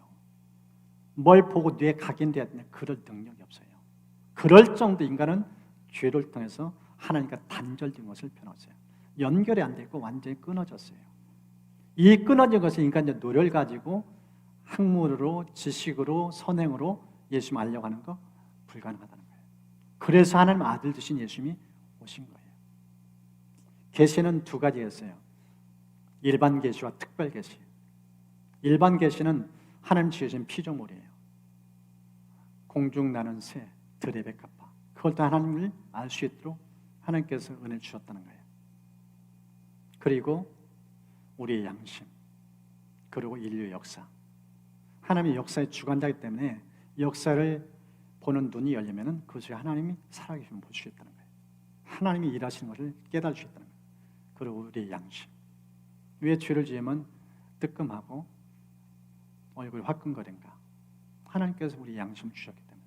뭘 보고 뇌에 각인돼야 되냐, 그럴 능력이 없어요. 그럴 정도 인간은 죄를 통해서 하나님과 단절된 것을 표현하세요. 연결이 안 되고 완전히 끊어졌어요. 이 끊어진 것은 인간의 노력을 가지고 학문으로, 지식으로, 선행으로 예수님 알려고 하는 거 불가능하다는 거예요. 그래서 하나님 아들 되신 예수님이 오신 거예요. 계시는 두 가지였어요. 일반 계시와 특별 계시. 일반 계시는 하나님 지으신 피조물이에요. 공중 나는 새, 들의 백합화. 그걸 또 하나님을 알 수 있도록 하나님께서 은혜를 주셨다는 거예요. 그리고 우리의 양심, 그리고 인류의 역사. 하나님이 역사의 주관자이기 때문에 역사를 보는 눈이 열리면은 그것이 하나님이 살아계시면 볼 수 있다는 거예요. 하나님이 일하시는 것을 깨달을 수 있다는 거예요. 그리고 우리의 양심. 왜 죄를 지으면 뜨끔하고 얼굴이 화끈거린가? 하나님께서 우리 양심을 주셨기 때문에.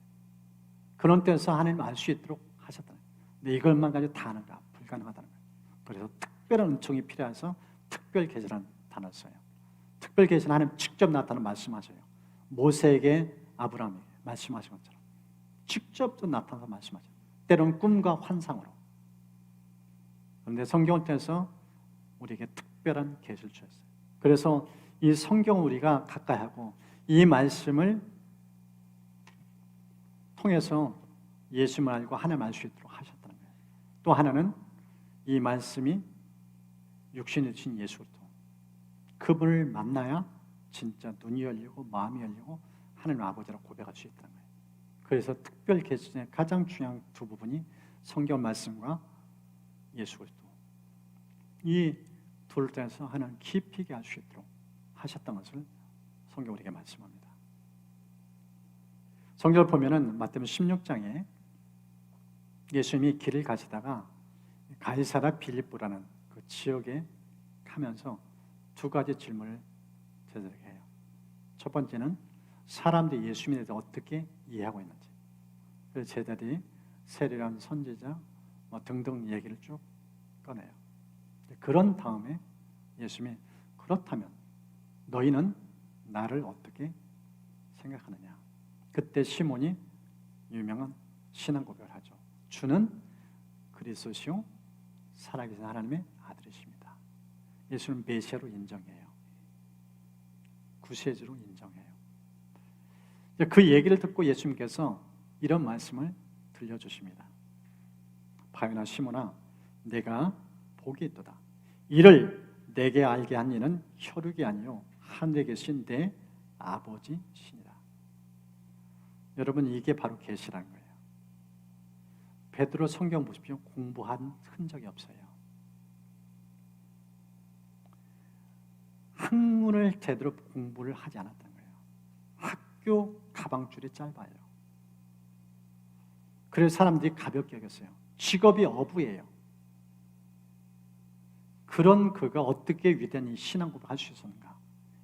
그런 때서 하나님을 알 수 있도록 하셨다는 거예요. 근데 이것만 가지고 다 아는가? 불가능하다는 거예요. 그래서 특별한 은총이 필요해서 특별 계시라는 단어를 써요. 특별 계시는 하나님 직접 나타나 말씀하셔요. 모세에게, 아브라함에게 말씀하신 것처럼 직접 또 나타나서 말씀하셔요. 때로는 꿈과 환상으로. 그런데 성경을 통해서 우리에게 특별한 계시를 주셨어요. 그래서 이 성경을 우리가 가까이 하고 이 말씀을 통해서 예수님을 알고 하나님을 알 수 있도록 하셨다는 거예요. 또 하나는 이 말씀이 육신이 되신 예수 그리스도, 그분을 만나야 진짜 눈이 열리고 마음이 열리고 하나님 아버지라고 고백할 수 있다는 거예요. 그래서 특별 계시 중에 가장 중요한 두 부분이 성경 말씀과 예수 그리스도, 이 둘을 통해서 하나님 깊이 알 수 있도록 하셨던 것을 성경 우리에게 말씀합니다. 성경을 보면은 마태복음 16장에 예수님이 길을 가시다가 가이사랴 빌립보라는 그 지역에 가면서 두 가지 질문을 제자들에게 해요. 첫 번째는 사람들이 예수님에 대해서 어떻게 이해하고 있는지. 그래서 제자들이 세례란 선지자 등등 얘기를 쭉 꺼내요. 그런 다음에 예수님이 그렇다면 너희는 나를 어떻게 생각하느냐? 그때 시몬이 유명한 신앙 고백을 하죠. 주는 그리스도시요 살아계신 하나님의 아들이십니다. 예수는 메시아로 인정해요. 구세주로 인정해요. 그 얘기를 듣고 예수님께서 이런 말씀을 들려주십니다. 바요나 시몬아, 내가 복이 있도다. 이를 내게 알게 한 이는 혈육이 아니요 하늘에 계신 내 아버지시니라. 여러분, 이게 바로 계시라는 거예요. 베드로 성경 보십시오. 공부한 흔적이 없어요. 학문을 제대로 공부를 하지 않았던 거예요. 학교 가방줄이 짧아요. 그래서 사람들이 가볍게 여겼어요. 직업이 어부예요. 그런 그가 어떻게 위대한 신앙 고백을 할 수 있었는가?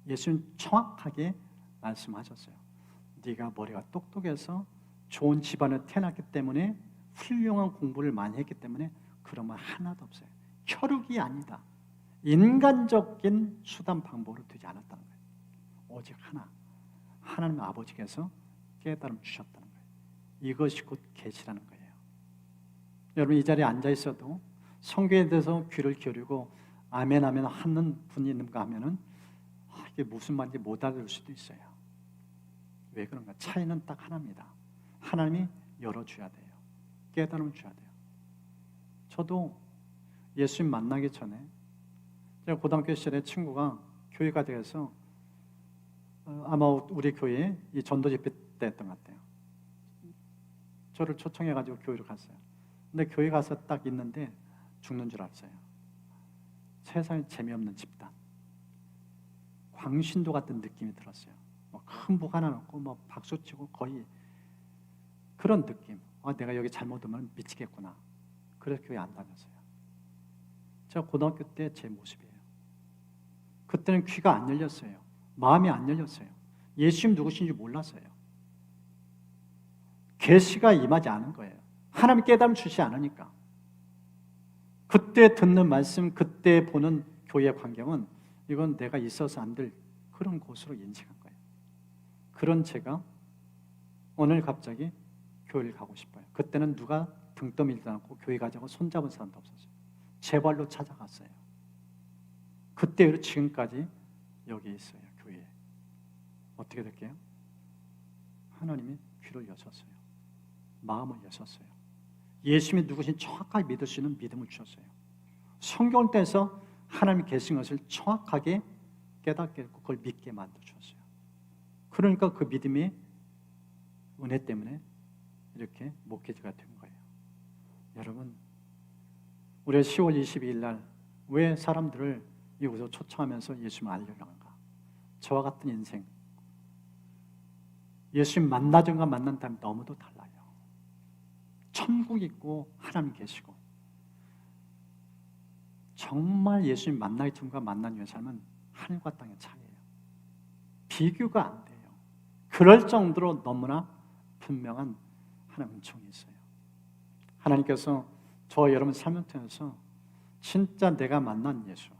예수님 정확하게 말씀하셨어요. 네가 머리가 똑똑해서 좋은 집안에 태어났기 때문에 훌륭한 공부를 많이 했기 때문에 그런 말 하나도 없어요. 혈육이 아니다. 인간적인 수단 방법으로 되지 않았다는 거예요. 오직 하나, 하나님 아버지께서 깨달음 주셨다는 거예요. 이것이 곧 계시라는 거예요. 여러분, 이 자리에 앉아 있어도 성경에 대해서 귀를 기울이고 아멘 아멘 하는 분이 있는가 하면은 이게 무슨 말인지 못 알아들 수도 있어요. 왜 그런가? 차이는 딱 하나입니다. 하나님이 열어줘야 돼요. 깨달음을 줘야 돼요. 저도 예수님 만나기 전에 제가 고등학교 시절에 친구가 교회가 돼서 아마 우리 교회에 이 전도 집회 때 했던 것 같아요. 저를 초청해가지고 교회로 갔어요. 근데 교회 가서 딱 있는데 죽는 줄 알았어요. 세상에 재미없는 집단, 광신도 같은 느낌이 들었어요. 큰 복 하나 넣고 박수치고 거의 그런 느낌. 내가 여기 잘못 오면 미치겠구나. 그래서 교회 안 다녔어요. 제가 고등학교 때 제 모습이에요. 그때는 귀가 안 열렸어요. 마음이 안 열렸어요. 예수님 누구신지 몰랐어요. 계시가 임하지 않은 거예요. 하나님 깨달음 주시지 않으니까. 그때 듣는 말씀, 그때 보는 교회 광경은 이건 내가 있어서 안 될 그런 곳으로 인식한 거예요. 그런 제가 오늘 갑자기 교회를 가고 싶어요. 그때는 누가 등 떠밀지도 않고 교회 가자고 손잡은 사람도 없었어요. 제 발로 찾아갔어요. 그때로 지금까지 여기 있어요. 교회에. 어떻게 될게요? 하나님이 귀를 여셨어요. 마음을 여셨어요. 예수님이 누구신지 정확하게 믿을 수 있는 믿음을 주셨어요. 성경을 떼서 하나님이 계신 것을 정확하게 깨닫게 했고 그걸 믿게 만들어주셨어요. 그러니까 그 믿음의 은혜 때문에 이렇게 목회자가 된 거예요. 여러분, 우리가 10월 22일 날 왜 사람들을 이곳으로 초청하면서 예수님을 알려는가? 저와 같은 인생, 예수님 만나전과 만난 다음에 너무도 달라요. 천국 있고 하나님 계시고 정말 예수님 만나기 전과 만난 후의 삶은 하늘과 땅의 차이예요. 비교가 안 돼요. 그럴 정도로 너무나 분명한 하나님의 은총이 있어요. 하나님께서 저 여러분 삶을 통해서 진짜 내가 만난 예수,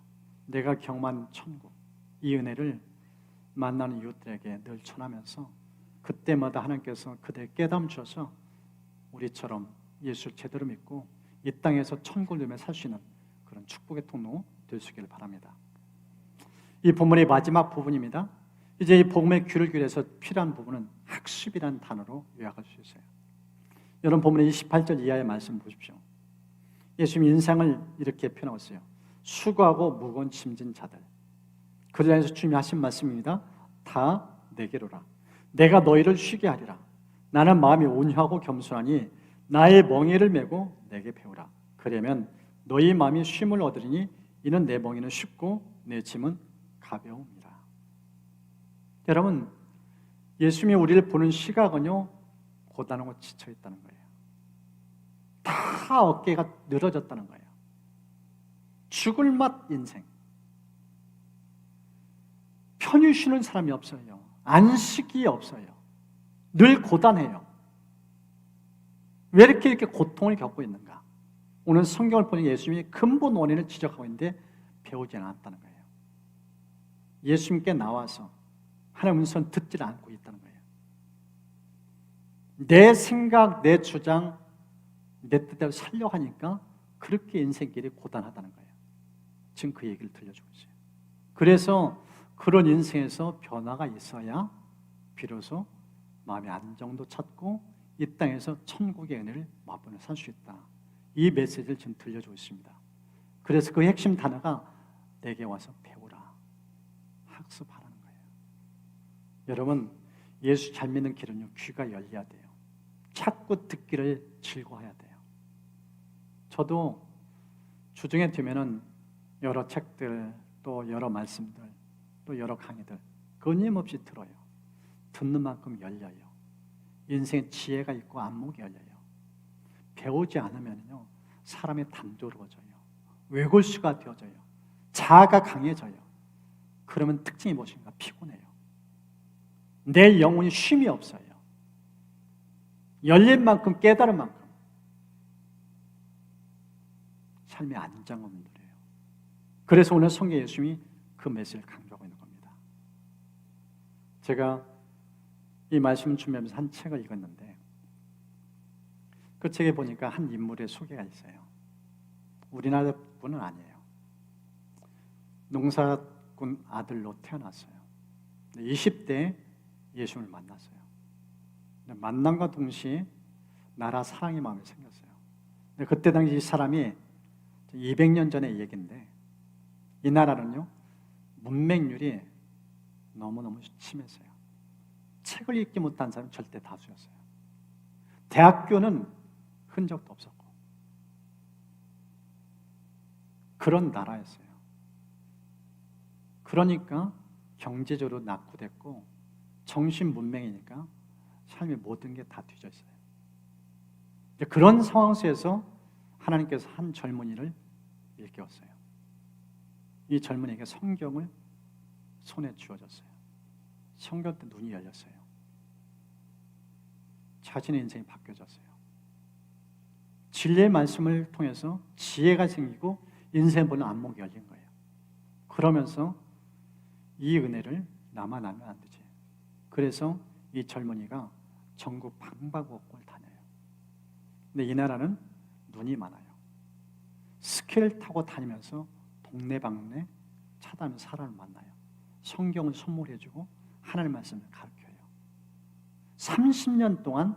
내가 경험한 천국, 이 은혜를 만나는 이웃들에게 늘 전하면서 그때마다 하나님께서 그들에게 깨달음 주셔서 우리처럼 예수를 제대로 믿고 이 땅에서 천국을 누리며 살 수 있는 그런 축복의 통로 될 수 있기를 바랍니다. 이 본문의 마지막 부분입니다. 이제 이 복음의 귀를 기울여서 필요한 부분은 학습이라는 단어로 요약할 수 있어요. 여러분 본문의 28절 이하의 말씀 보십시오. 예수님 인상을 이렇게 표현하고 있어요. 수고하고 무거운 짐진 자들. 그 자리에서 주님이 하신 말씀입니다. 다 내게로라. 내가 너희를 쉬게 하리라. 나는 마음이 온유하고 겸손하니 나의 멍에를 메고 내게 배우라. 그러면 너희 마음이 쉼을 얻으리니 이는 내 멍에는 쉽고 내 짐은 가벼웁니다. 여러분, 예수님이 우리를 보는 시각은요 고단하고 지쳐있다는 거예요. 다 어깨가 늘어졌다는 거예요. 죽을 맛 인생. 편히 쉬는 사람이 없어요. 안식이 없어요. 늘 고단해요. 왜 이렇게 고통을 겪고 있는가? 오늘 성경을 보니 예수님이 근본 원인을 지적하고 있는데 배우지 않았다는 거예요. 예수님께 나와서 하나님의 음성을 듣지 않고 있다는 거예요. 내 생각, 내 주장, 내 뜻대로 살려고 하니까 그렇게 인생길이 고단하다는 거예요. 지금 그 얘기를 들려주고 있어요. 그래서 그런 인생에서 변화가 있어야 비로소 마음의 안정도 찾고 이 땅에서 천국의 은혜를 맛보며 살 수 있다. 이 메시지를 지금 들려주고 있습니다. 그래서 그 핵심 단어가 내게 와서 배우라, 학습하라는 거예요. 여러분, 예수 잘 믿는 길은요, 귀가 열려야 돼요. 자꾸 듣기를 즐거워해야 돼요. 저도 주중에 되면은 여러 책들, 또 여러 말씀들, 또 여러 강의들 끊임없이 들어요. 듣는 만큼 열려요. 인생에 지혜가 있고 안목이 열려요. 배우지 않으면요, 사람이 단조로워져요. 외골수가 되어져요. 자아가 강해져요. 그러면 특징이 무엇인가? 피곤해요. 내 영혼이 쉼이 없어요. 열린 만큼 깨달은 만큼 삶의 안정감을 누려요. 그래서 오늘 성경 예수님이 그 메시지를 강조하고 있는 겁니다. 제가 이 말씀을 준비하면서 한 책을 읽었는데 그 책에 보니까 한 인물의 소개가 있어요. 우리나라 분은 아니에요. 농사꾼 아들로 태어났어요. 20대에 예수님을 만났어요. 만남과 동시에 나라 사랑의 마음이 생겼어요. 그때 당시 이 사람이 200년 전의 얘기인데 이 나라는요, 문맹률이 너무너무 심했어요. 책을 읽지 못한 사람이 절대 다수였어요. 대학교는 흔적도 없었고 그런 나라였어요. 그러니까 경제적으로 낙후됐고 정신 문맹이니까 삶의 모든 게 다 뒤져 있어요. 그런 상황 속에서 하나님께서 한 젊은이를 일깨웠어요. 이 젊은이에게 성경을 손에 쥐어줬어요. 성경 때 눈이 열렸어요. 자신의 인생이 바뀌어졌어요. 진리의 말씀을 통해서 지혜가 생기고 인생 보는 안목이 열린 거예요. 그러면서 이 은혜를 나만 알면 안 되지. 그래서 이 젊은이가 전국 방방곡곡을 다녀요. 근데 이 나라는 눈이 많아요. 스키를 타고 다니면서 동네방네 찾아가면서 사람을 만나요. 성경을 선물해주고 하나님의 말씀을 가르쳐요. 30년 동안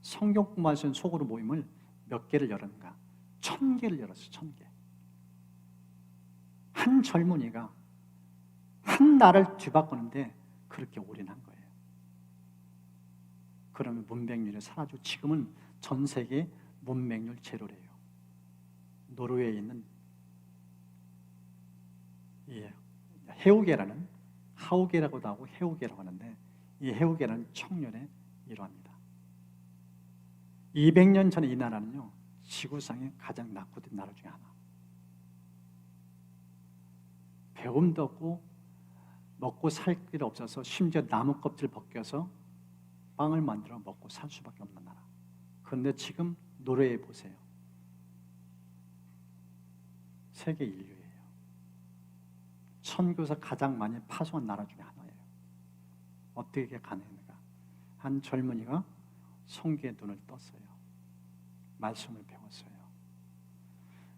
성경 공부할 수 있는 소그룹 모임을 몇 개를 열었는가? 1000개를 열었어요. 1000개. 한 젊은이가 한 나라를 뒤바꾸는데 그렇게 올인한 거예요. 그러면 문맹률이 사라지고 지금은 전 세계 문맹률 제로래요. 노르웨이에 있는 해우계라는, 하우계라고도 하고 해우계라고 하는데 이 해우계라는 청년의 일화입니다. 200년 전에 이 나라는요, 지구상에 가장 낙후된 나라 중에 하나. 배움도 없고 먹고 살 길 없어서 심지어 나무 껍질 벗겨서 빵을 만들어 먹고 살 수밖에 없는 나라. 그런데 지금 노르웨이 보세요. 세계 인류예요. 선교사 가장 많이 파송한 나라 중에 하나예요. 어떻게 이게 가능한가? 한 젊은이가 성경의 눈을 떴어요. 말씀을 배웠어요.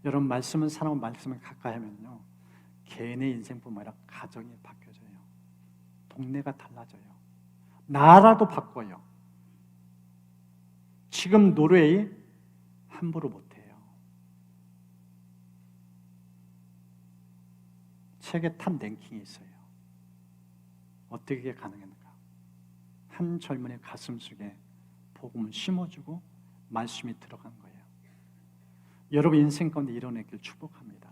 여러분, 말씀은 사람은 말씀을 가까이 하면요, 개인의 인생뿐만 아니라 가정이 바뀌어져요. 동네가 달라져요. 나라도 바꿔요. 지금 노르웨이 함부로 못해요. 세계 탑 랭킹이 있어요. 어떻게 가능했는가? 한 젊은이 가슴 속에 복음을 심어주고 말씀이 들어간 거예요. 여러분 인생 가운데 이뤄내길 축복합니다.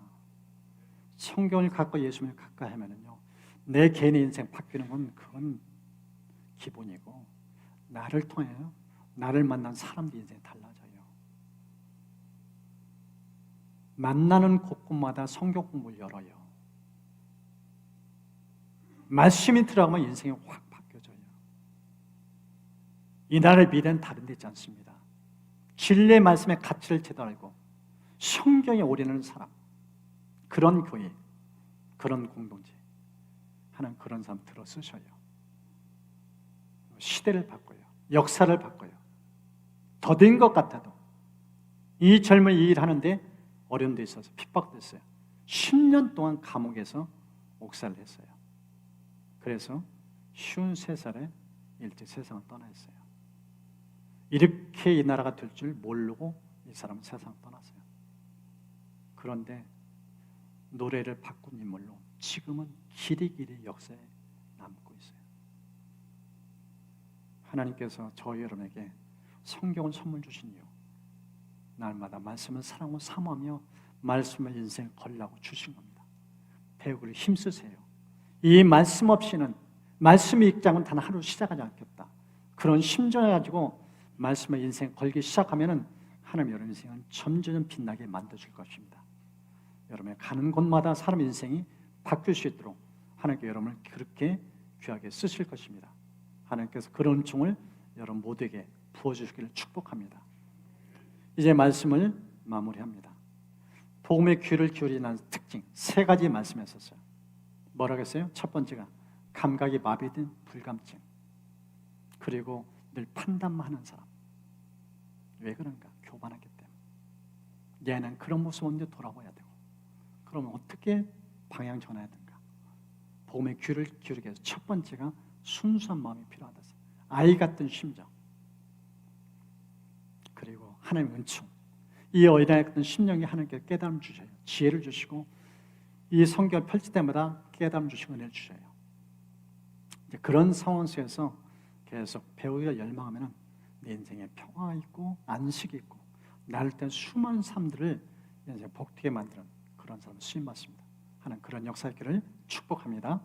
성경을 갖고 예수님을 가까이 하면은요, 내 개인의 인생 바뀌는 건 그건 기본이고, 나를 통해요, 나를 만난 사람들 인생이 달라져요. 만나는 곳곳마다 성경 공부를 열어요. 말씀이 들어가면 인생이 확 바뀌어져요. 이 나라의 미래는 다른 데 있지 않습니다. 진리의 말씀의 가치를 제대로 알고 성경에 올인하는 사람, 그런 교회, 그런 공동체, 하나님 그런 사람 들어 쓰셔요. 시대를 바꿔요. 역사를 바꿔요. 더딘 것 같아도 이 젊은 이 일하는데 어려움도 있어서 핍박도 했어요. 10년 동안 감옥에서 옥살을 했어요. 그래서 53살에 일찍 세상을 떠나있어요. 이렇게 이 나라가 될 줄 모르고 이 사람은 세상을 떠났어요. 그런데 노래를 바꾼 인물로 지금은 길이길이 역사에 남고 있어요. 하나님께서 저희 여러분에게 성경을 선물 주신 이유, 날마다 말씀을 사랑하고 사모하며 말씀을 인생에 걸라고 주신 겁니다. 배우기를 힘쓰세요. 이 말씀 없이는, 말씀의 입장은 단 하루 시작하지 않겠다. 그런 심정을 가지고 말씀을 인생에 걸기 시작하면은 하나님 여러분 인생은 점점 빛나게 만들어줄 것입니다. 여러분의 가는 곳마다 사람 인생이 바뀔 수 있도록 하나님께 여러분을 그렇게 귀하게 쓰실 것입니다. 하나님께서 그런 은총을 여러분 모두에게 부어주시기를 축복합니다. 이제 말씀을 마무리합니다. 복음의 귀를 기울이는 특징 3가지 말씀했었어요. 뭐라고 했어요? 첫 번째가 감각이 마비된 불감증, 그리고 늘 판단만 하는 사람. 왜 그런가? 교만하기 때문에. 얘는 그런 모습 없는데 돌아봐야 되고, 그러면 어떻게 방향 전해야 되는가? 복음의 귀를 기울이기 위해서 첫 번째가 순수한 마음이 필요하다. 아이 같은 심정, 그리고 하나님의 은총. 이 어린아이 같은 심령이 하나님께 깨달음 주셔요. 지혜를 주시고 이 성경을 펼칠 때마다 깨달음 주시고 은혜를 주셔요. 이제 그런 상황 속에서 계속 배우기를 열망하면 내 인생에 평화가 있고 안식이 있고 나를 때 수많은 삶들을 이제 복되게 만드는 그런 사람 쓰임받습니다. 하는 그런 역사 있기를 축복합니다.